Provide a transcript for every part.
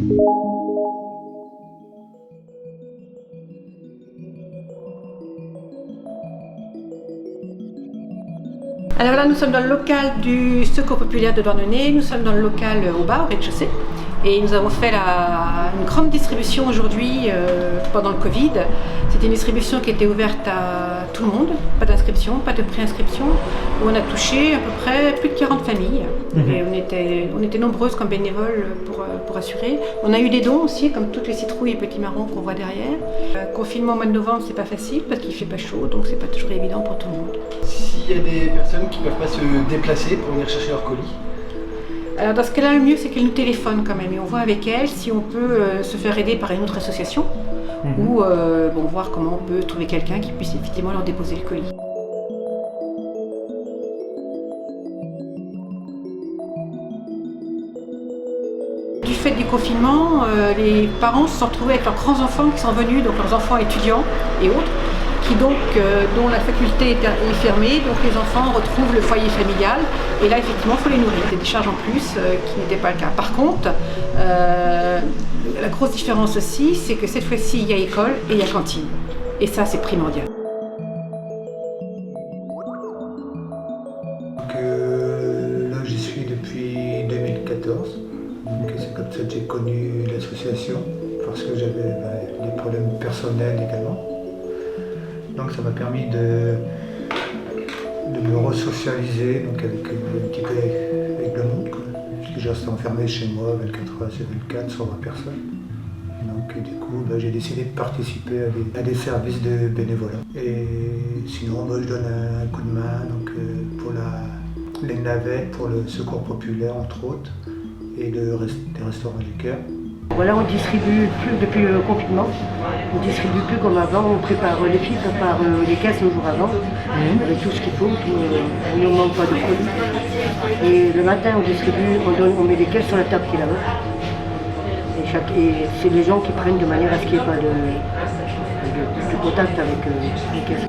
Alors là, nous sommes dans le local du Secours populaire de Douarnenez, nous sommes dans le local au bas, au rez-de-chaussée. Et nous avons fait une grande distribution aujourd'hui pendant le Covid. C'était une distribution qui était ouverte à tout le monde, pas d'inscription, pas de préinscription, où on a touché à peu près plus de 40 familles. Et on était nombreuses comme bénévoles pour assurer. On a eu des dons aussi, comme toutes les citrouilles et petits marrons qu'on voit derrière. Confinement au mois de novembre, c'est pas facile parce qu'il fait pas chaud, donc c'est pas toujours évident pour tout le monde. S'il y a des personnes qui ne peuvent pas se déplacer pour venir chercher leur colis. Alors dans ce cas-là, le mieux c'est qu'elles nous téléphonent quand même et on voit avec elles si on peut se faire aider par une autre association ou voir comment on peut trouver quelqu'un qui puisse effectivement leur déposer le colis. Du fait du confinement, les parents se sont retrouvés avec leurs grands enfants qui sont venus, donc leurs enfants étudiants et autres, dont la faculté est fermée, donc les enfants retrouvent le foyer familial et là effectivement il faut les nourrir. C'est des charges en plus qui n'étaient pas le cas. Par contre, la grosse différence aussi, c'est que cette fois-ci il y a école et il y a cantine. Et ça c'est primordial. Donc, là j'y suis depuis 2014, donc c'est comme ça que j'ai connu l'association, parce que j'avais des problèmes personnels également. Donc ça m'a permis de me resocialiser donc un petit peu avec le monde, quoi. Parce que je restais enfermé chez moi 24 heures sur 24 sans voir personne. Donc du coup j'ai décidé de participer à des services de bénévolat. Et sinon je donne un coup de main donc, pour les navettes, pour le Secours populaire entre autres, et des restaurants du cœur. Voilà, on distribue plus depuis le confinement, on distribue plus comme avant, on prépare, les filles préparent les caisses un jour avant, avec tout ce qu'il faut, on ne manque pas de colis. Et le matin on distribue, on met les caisses sur la table qui est là-bas. Et c'est les gens qui prennent de manière à ce qu'il n'y ait pas de contact avec les caisses.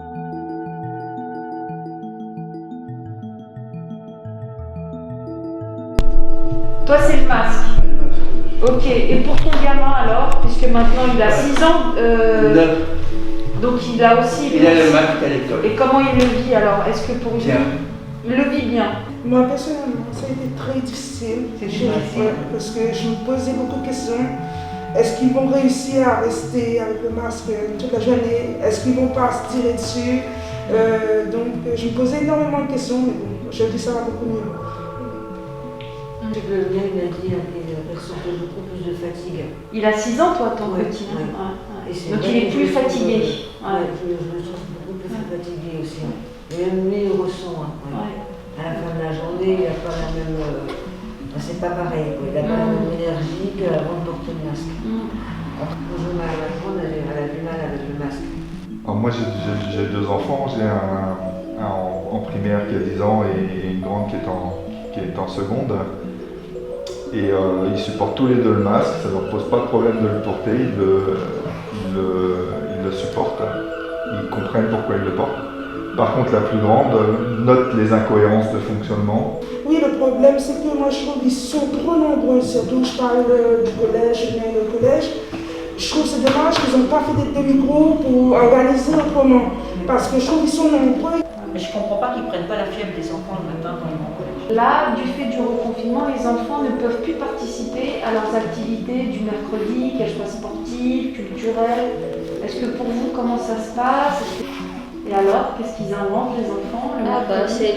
Toi c'est le masque. Ok, et pour ton gamin alors, puisque maintenant il a 6 ans, donc il a aussi... Il a le masque à l'école. Et comment il le vit alors? Est-ce que pour lui, il le vit bien? Moi personnellement, ça a été très difficile. C'est difficile. Parce que je me posais beaucoup de questions. Est-ce qu'ils vont réussir à rester avec le masque toute la journée? Est-ce qu'ils vont pas se tirer dessus? Donc je me posais énormément de questions, mais bon, je dis ça va beaucoup mieux. Le mien, il m'a dit qu'il ressentait beaucoup plus de fatigue. Il a 6 ans, toi, ton petit. Ouais. Donc il est plus fatigué. Je me sens beaucoup plus fatigué aussi. Et même lui, il ressent. À la fin de la journée, il n'a pas la même. C'est pas pareil. Il n'a pas la même énergie qu'avant de porter le masque. Bonjour, ma grande, elle a du mal avec le masque. Alors moi, j'ai 2 enfants. J'ai un en primaire qui a 10 ans et une grande qui est en seconde. Et ils supportent tous les deux le masque, ça ne leur pose pas de problème de le porter, ils le supportent, ils comprennent pourquoi ils le portent. Par contre, la plus grande note les incohérences de fonctionnement. Oui, le problème c'est que moi je trouve qu'ils sont trop nombreux, surtout je parle du collège, mais le collège, je trouve c'est dommage qu'ils n'ont pas fait des demi-groupes pour organiser autrement, parce que je trouve qu'ils sont nombreux. Mais je ne comprends pas qu'ils ne prennent pas la fièvre des enfants le matin quand ils vont au collège. Là, du fait du reconfinement, les enfants ne peuvent plus participer à leurs activités du mercredi, qu'elles soient sportives, culturelles. Est-ce que pour vous, comment ça se passe? Et alors, qu'est-ce qu'ils inventent les enfants? C'est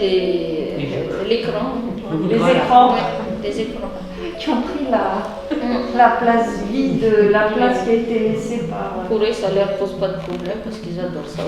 l'écran. Les écrans. Des écrans. Qui ont pris la place vide, la place qui a été laissée par... Pour eux, ça ne leur pose pas de problème parce qu'ils adorent ça